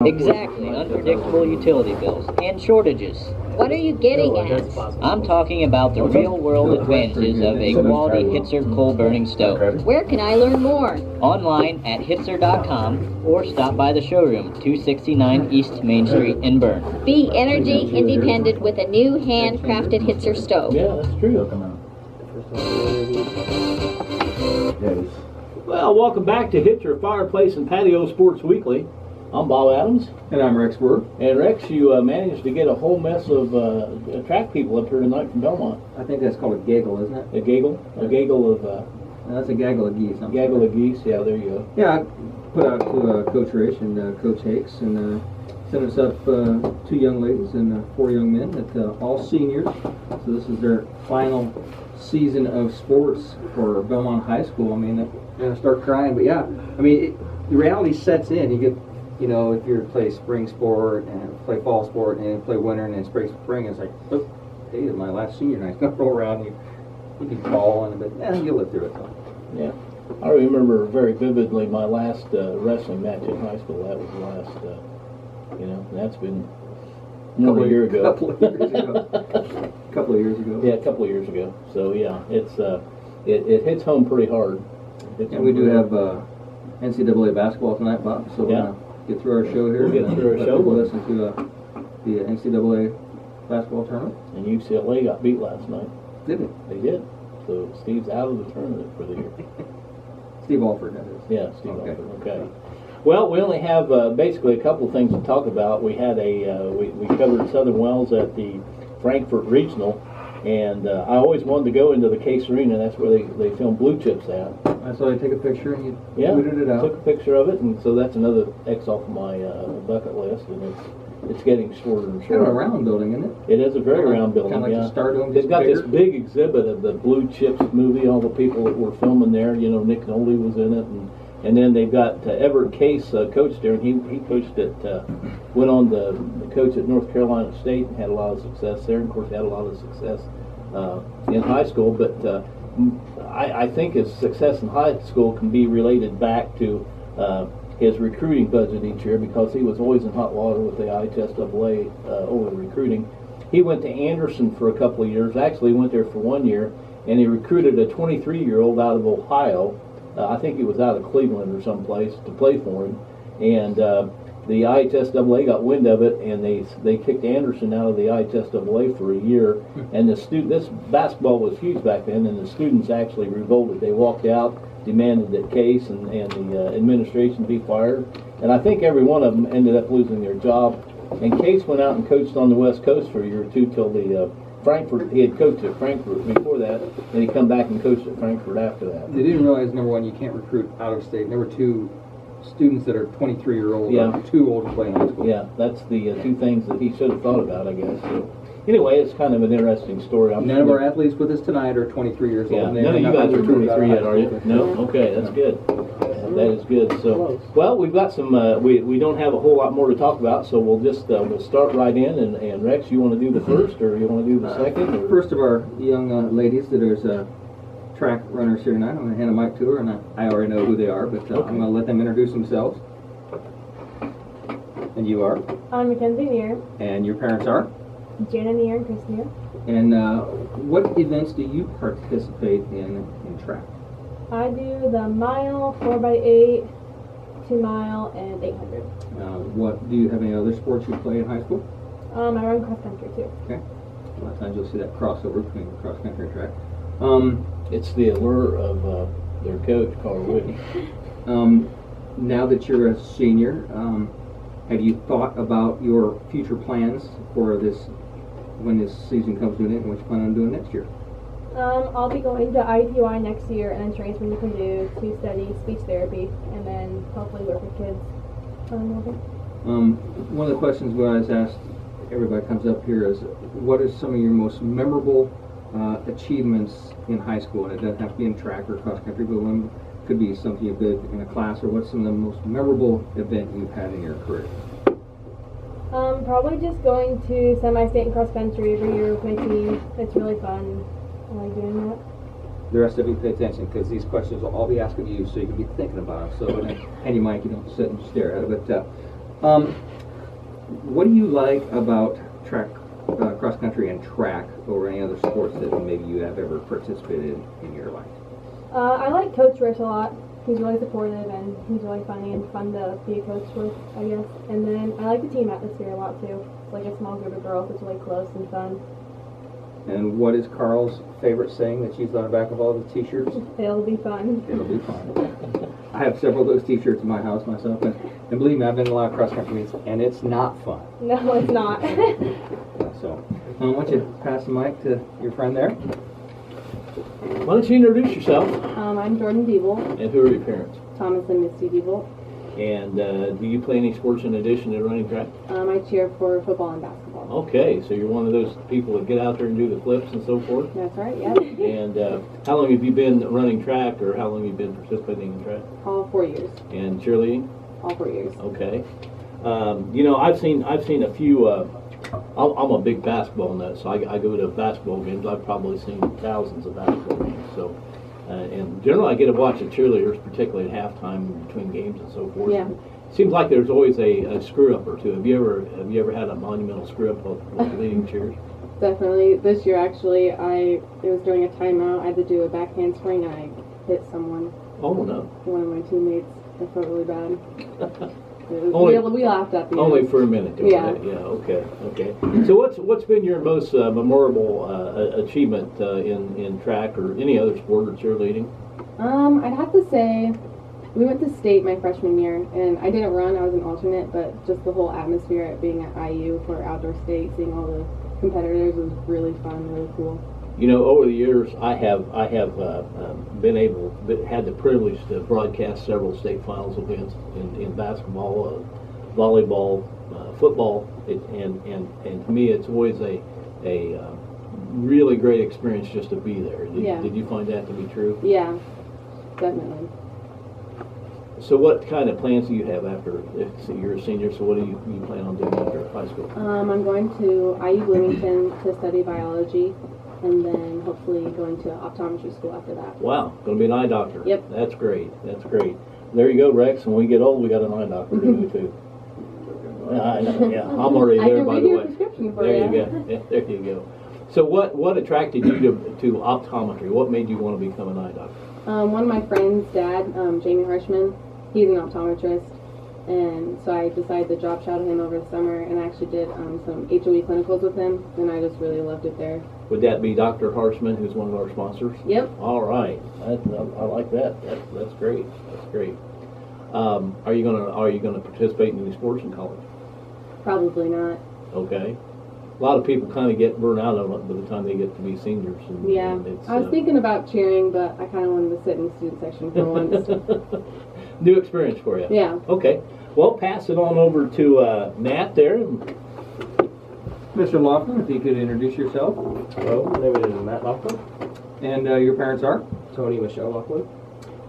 Exactly, unpredictable utility bills and shortages. What are you getting at? I'm talking about the real-world advantages of a quality Hitzer coal-burning stove. Where can I learn more? Online at hitzer.com or stop by the showroom, 269 East Main Street in Bern. Be energy independent with a new handcrafted Hitzer stove. Yeah, that's true. Well, welcome back to Hitzer Fireplace and Patio Sports Weekly. I'm Bob Adams. And I'm Rex Burr. And Rex, you managed to get a whole mess of track people up here tonight from Bellmont. I think that's called a gaggle, isn't it? A gaggle? A gaggle of... No, that's a gaggle of geese. Gaggle of geese, yeah, there you go. Yeah, I put out to Coach Rich and Coach Hakes and sent us up 2 young ladies and 4 young men, that all seniors. So this is their final season of sports for Bellmont High School. I mean, they're going to start crying, but yeah. I mean, the reality sets in. You get... You know, if you play spring sport and play fall sport and play winter and then spring, it's like, oh, hey, my last senior night's gonna roll around. You can fall on it, but you'll live through it. So. Yeah, I remember very vividly my last wrestling match in high school. That was the last, that's been more than a year ago. Couple of years ago. Yeah, a couple of years ago. So yeah, it's it hits home pretty hard. And we do have NCAA basketball tonight, Bob. So yeah. Get through our show here. We'll get through our show. We'll listen to the NCAA basketball tournament. And UCLA got beat last night. Did they? They did. So Steve's out of the tournament for the year. Steve Alford, that is. Yeah, Steve Alford. Okay. Well, we only have basically a couple of things to talk about. We had we covered Southern Wells at the Frankfurt Regional, and I always wanted to go into the Case Arena. That's where they film Blue Chips at. I saw you take a picture and you tweeted it out. Took a picture of it, and so that's another X off my bucket list, and it's getting shorter and shorter. Kind of a round building, isn't it? It is a very round building. Kind of like the Stardome. They've got this big exhibit of the Blue Chips movie. All the people that were filming there. You know, Nick Nolte was in it, and then they've got Everett Case coached there, and he coached at went on the coach at North Carolina State and had a lot of success there. And of course, had a lot of success in high school, but. I think his success in high school can be related back to his recruiting budget each year, because he was always in hot water with the IHSAA over the recruiting. He went to Anderson for a couple of years. Actually, went there for 1 year, and he recruited a 23-year-old out of Ohio. I think he was out of Cleveland or someplace to play for him, and the IHSAA got wind of it, and they kicked Anderson out of the IHSAA for a year. And this basketball was huge back then, and the students actually revolted. They walked out, demanded that Case and the administration be fired, and I think every one of them ended up losing their job. And Case went out and coached on the West Coast for a year or two till the Frankfurt. He had coached at Frankfurt before that, and he come back and coached at Frankfurt after that. They didn't realize, number one, you can't recruit out of state. Number two, students that are 23-year-old are too old to play in high school. Yeah, that's the 2 things that he should have thought about, I guess. So, anyway, it's kind of an interesting story. None of our athletes with us tonight are 23 years old. None of you guys are 23 yet, are you? No? Okay, that's good. That is good. So, well, we've got some, we don't have a whole lot more to talk about, so we'll just, we'll start right in. And Rex, you want to do the first, or you want to do the second? Or? First of our young ladies that is track runners here tonight. I'm going to hand a mic to her, and I already know who they are, but I'm going to let them introduce themselves. And you are? I'm Mackenzie Neer. And your parents are? Jana Neer and Chris Neer. And what events do you participate in track? I do the mile, 4x8, 2 mile, and 800. What do you have any other sports you play in high school? I run cross country too. Okay. A lot of times you'll see that crossover between cross country and track. It's the allure of their coach, Carl Whitney. Now that you're a senior, have you thought about your future plans for this, when this season comes to an end, and what you plan on doing next year? I'll be going to IUPUI next year and then transferring to Purdue to study speech therapy and then hopefully work with kids. One of the questions we always ask everybody comes up here is, what are some of your most memorable achievements in high school? And it doesn't have to be in track or cross country, but one could be something you did in a class, or what's some of the most memorable event you've had in your career? Probably just going to semi-state and cross country every year with my team. It's really fun. I like doing that. The rest of you pay attention, because these questions will all be asked of you, so you can be thinking about them. So when I hand you mic, you don't sit and stare at it. But What do you like about track, cross country and track over any other sports that maybe you have ever participated in your life? I like Coach Rich a lot. He's really supportive and he's really funny and fun to be a coach with, I guess. And then I like the team atmosphere a lot too. It's like a small group of girls. It's really close and fun. And what is Carl's favorite saying that she's on the back of all the T-shirts? It'll be fun. It'll be fun. I have several of those T-shirts in my house myself, and believe me, I've been in a lot of cross country meets, and it's not fun. No, it's not. So, why don't you pass the mic to your friend there? Why don't you introduce yourself? I'm Jordan Diebel, And who are your parents? Thomas and Misty Diebel. And do you play any sports in addition to running track? I cheer for football and basketball. Okay, so you're one of those people that get out there and do the flips and so forth? That's right, yep. And how long have you been running track, or how long have you been participating in track? All 4 years. And cheerleading? All 4 years. Okay. I've seen a few. I'm a big basketball nut, so I go to basketball games. I've probably seen thousands of basketball games. So, and generally, I get to watch the cheerleaders, particularly at halftime, between games and so forth. Yeah. Seems like there's always a screw up or two. Have you ever had a monumental screw up with leading cheers? Definitely. This year, actually, it was during a timeout. I had to do a back handspring, and I hit someone, Oh no. one of my teammates. I felt really bad. Only- We laughed at the Only end. for a minute. Yeah. Right? Yeah. Okay. Okay. So what's been your most memorable achievement in track or any other sport or cheerleading? I'd have to say we went to state my freshman year, and I didn't run. I was an alternate, but just the whole atmosphere at being at IU for outdoor state, seeing all the competitors was really fun, really cool. You know, over the years, I have had the privilege to broadcast several state finals events in basketball, volleyball, football, and to me, it's always a really great experience just to be there. Did you find that to be true? Yeah, definitely. So, what kind of plans do you have after? If you're a senior, so what do you plan on doing after high school? I'm going to IU Bloomington to study biology, and then hopefully going to optometry school after that. Wow, going to be an eye doctor. Yep. That's great. That's great. There you go, Rex. When we get old, we got an eye doctor to do too. I know. Yeah, I'm already there. By the way, prescription for there you go. Yeah, there you go. So, what attracted you to optometry? What made you want to become an eye doctor? One of my friend's dad, Jamie Harshman, he's an optometrist, and so I decided to job shadow him over the summer, and I actually did some HOE clinicals with him, and I just really loved it there. Would that be Dr. Harshman, who's one of our sponsors? Yep. All right, I like that. That's great. That's great. Are you gonna participate in any sports in college? Probably not. Okay. A lot of people kind of get burnt out on it by the time they get to be seniors. And, Yeah. and it's, I was thinking about cheering, but I kind of wanted to sit in the student section for once. New experience for you. Yeah. Okay. Well, pass it on over to Nat there. Mr. Laughlin, if you could introduce yourself. Hello, my name is Matt Laughlin. And your parents are? Tony Michelle Laughlin.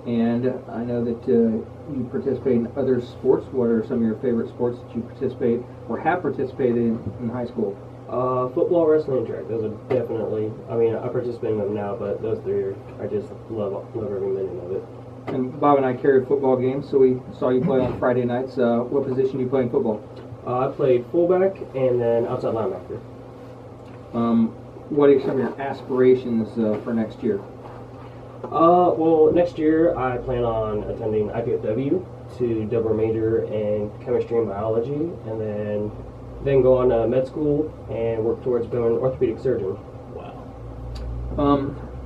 And I know that you participate in other sports. What are some of your favorite sports that you participate or have participated in high school? Football, wrestling, and track. Those are definitely, I participate in them now, but those three I just love every minute of it. And Bob and I carried football games, so we saw you play on Friday nights. What position do you play in football? I played fullback and then outside linebacker. What are some of your aspirations for next year? Well, next year I plan on attending IPFW to double major in chemistry and biology, and then go on to med school and work towards becoming an orthopedic surgeon. Wow.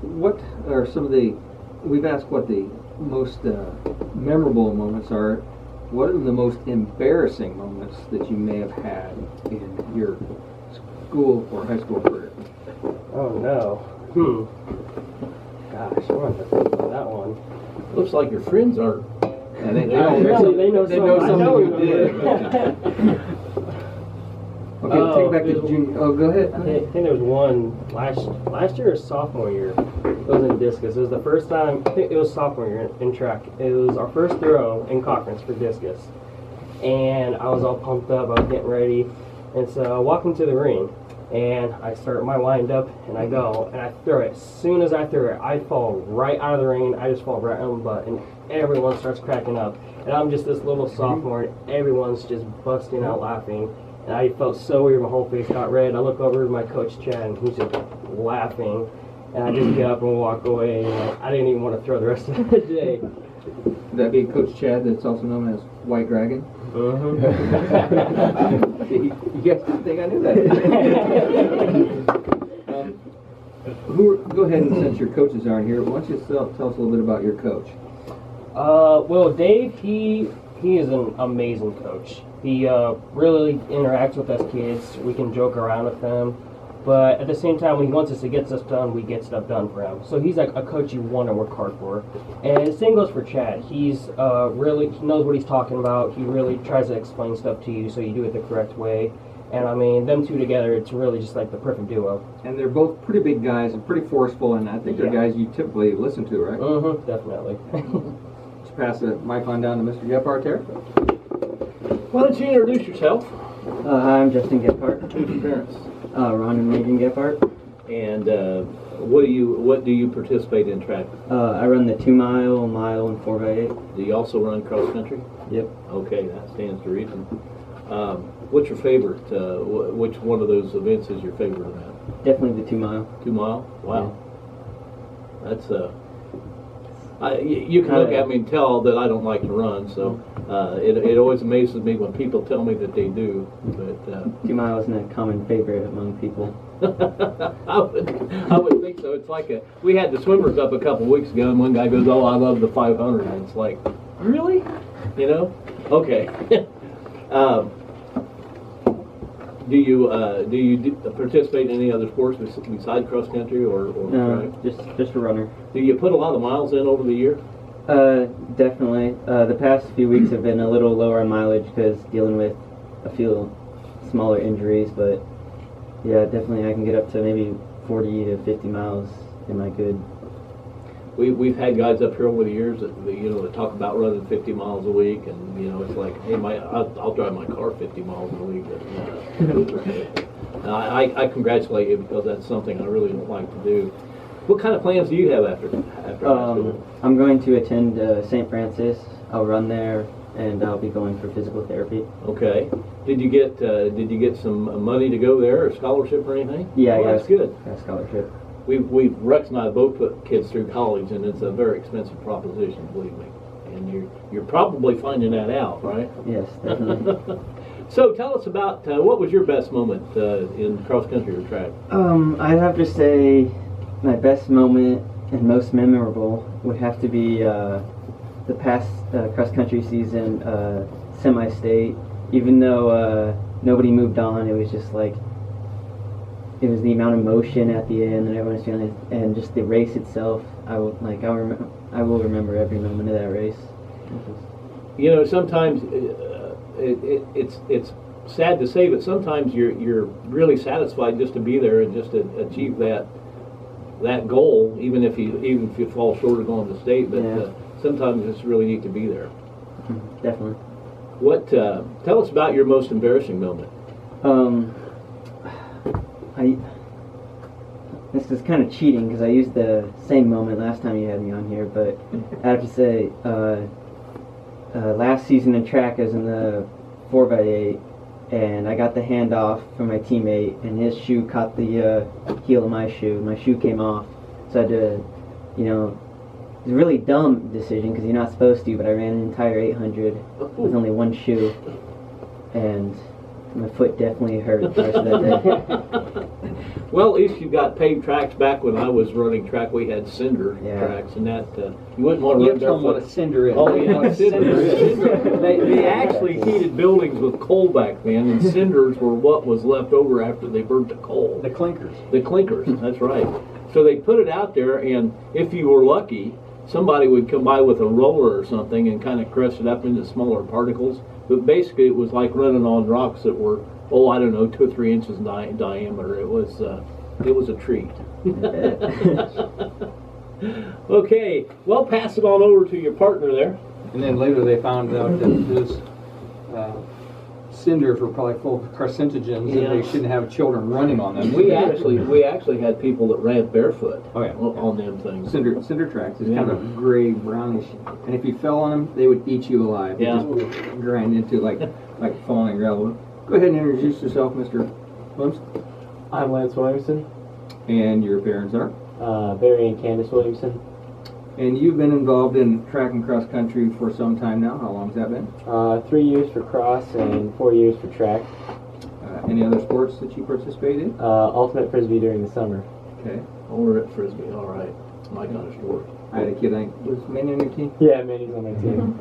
What are some of the, we've asked what the most memorable moments are. What are the most embarrassing moments that you may have had in your school or high school career? Oh no. Gosh, I want to think about that one. Looks like your friends aren't. And they They know something you did. Okay, take it back to there's- junior. Oh, go ahead. I think there was one last year or sophomore year. It was in discus. It was the first time. I think it was sophomore year in track. It was our first throw in conference for discus, and I was all pumped up. I was getting ready, and so I walk into the ring, and I start my wind up, and I go, and I throw it. As soon as I throw it, I fall right out of the ring. I just fall right on the butt, and everyone starts cracking up. And I'm just this little sophomore, and everyone's just busting out laughing. And I felt so weird. My whole face got red. I look over to my coach Chad, and he's just laughing. And I just get up and walk away. And I didn't even want to throw the rest of the day. Would that be Coach Chad, that's also known as White Dragon? Uh-huh. You guys didn't think I knew that. Go ahead, and since your coaches aren't here, why don't you tell us a little bit about your coach? Well, Dave, he is an amazing coach. He really interacts with us kids. We can joke around with him. But at the same time, when he wants us to get stuff done, we get stuff done for him. So he's like a coach you want to work hard for. And the same goes for Chad. He's he knows what he's talking about. He really tries to explain stuff to you so you do it the correct way. And I mean, them two together, it's really just like the perfect duo. And they're both pretty big guys and pretty forceful, and I think they're guys you typically listen to, right? Mm-hmm, definitely. Let's pass the mic on down to Mr. Gephardt there. Why don't you introduce yourself? Hi, I'm Justin Gephardt. Who's your parents? Ron and Megan Gephardt. And what do you participate in track? I run the 2 mile, mile, and 4x8. Do you also run cross country? Yep. Okay, that stands to reason. What's your favorite? Which one of those events is your favorite event? Definitely the 2 mile. 2 mile? Wow. That's you can look at me and tell that I don't like to run, so it always amazes me when people tell me that they do. But 2 mile isn't a common favorite among people. I would think so. It's like we had the swimmers up a couple weeks ago, and one guy goes, "Oh, I love the 500," and it's like, really? You know? Okay. Do you participate in any other sports besides cross country or No, track? just a runner. Do you put a lot of miles in over the year? Definitely. The past few weeks have been a little lower on mileage because dealing with a few smaller injuries, but yeah, definitely I can get up to maybe 40 to 50 miles in my good. We've had guys up here over the years that that talk about running 50 miles a week, and it's like, hey, I'll drive my car 50 miles a week. But, I congratulate you because that's something I really don't like to do. What kind of plans do you have after high school? I'm going to attend St. Francis. I'll run there, and I'll be going for physical therapy. Okay. Did you get some money to go there, or scholarship or anything? Yeah, well, that's good. Got a scholarship. Rex and I both put kids through college, and it's a very expensive proposition, believe me. And you're probably finding that out, right? Yes, definitely. So tell us about what was your best moment in cross country or track? I'd have to say my best moment and most memorable would have to be the past cross country season, semi-state. Even though nobody moved on, it was just like. It was the amount of motion at the end and everyone's feeling it, and just the race itself. I will remember every moment of that race. Sometimes it's sad to say, but sometimes you're really satisfied just to be there and just to achieve that goal, even if you fall short of going to state. But sometimes it's really neat to be there. Definitely. Tell us about your most embarrassing moment. This is kind of cheating because I used the same moment last time you had me on here, but I have to say, last season in track I was in the 4x8, and I got the handoff from my teammate, and his shoe caught the heel of my shoe. My shoe came off, so I had to, it was a really dumb decision because you're not supposed to, but I ran an entire 800 with only one shoe, and my foot definitely hurt the rest of that day. Well, at least you got paved tracks. Back when I was running track, we had cinder tracks, and that you wouldn't want to run tell them what a barefoot. cinder is. Oh, yeah, cinder is. They actually heated buildings with coal back then, and cinders were what was left over after they burnt the coal. The clinkers. The clinkers, that's right. So they put it out there, and if you were lucky, somebody would come by with a roller or something and kind of crush it up into smaller particles. But basically, it was like running on rocks that were, 2 or 3 inches in diameter. It was a treat. Okay, well, pass it on over to your partner there. And then later they found out that this cinders were probably full of carcinogens, and they shouldn't have children running on them. We actually had people that ran barefoot on them things. Cinder tracks is kind of gray, brownish, and if you fell on them, they would eat you alive. Yeah. They just grind into like falling gravel. Go ahead and introduce yourself, Mr. Williams. I'm Lance Williamson, And your parents are. Barry and Candace Williamson. And you've been involved in track and cross country for some time now. How long has that been? 3 years for cross and 4 years for track. Any other sports that you participate in? Ultimate Frisbee during the summer. Okay. Over at Frisbee, all right. My kind of sport. I had a kid, I think, was Manny on your team? Yeah, Manny's on my team.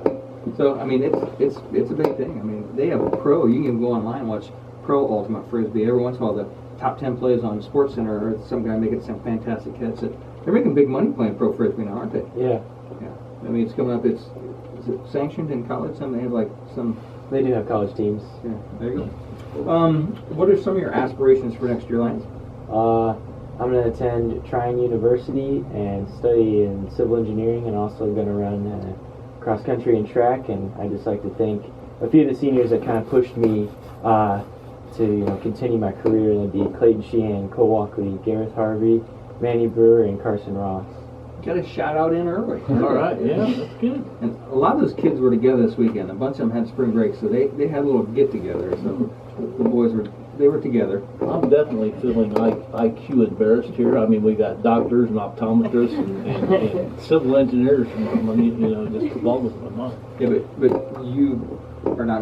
So, I mean, it's a big thing. I mean, they have a pro. You can go online and watch pro Ultimate Frisbee. Every once in a while, the top 10 plays on Sports Center, or some guy making some fantastic catch. They're making big money playing pro Frisbee now, aren't they? Yeah, Yeah. I mean, it's coming up. Is it sanctioned in college? Some they have like some. they do have college teams. Yeah. There you go. What are some of your aspirations for next year, Lance? I'm going to attend Trine University and study in civil engineering, and also going to run cross country and track. And I just like to thank a few of the seniors that kind of pushed me to continue my career. That'd be Clayton Sheehan, Cole Walkley, Gareth Harvey, Manny Brewer, and Carson Ross. Got a shout out in early. All right, yeah, that's good. And a lot of those kids were together this weekend. A bunch of them had spring break, so they had a little get together. So the boys were together. I'm definitely feeling IQ embarrassed here. I mean, we got doctors and optometrists and civil engineers. I mean, just the ball with my mind. Yeah, but you are not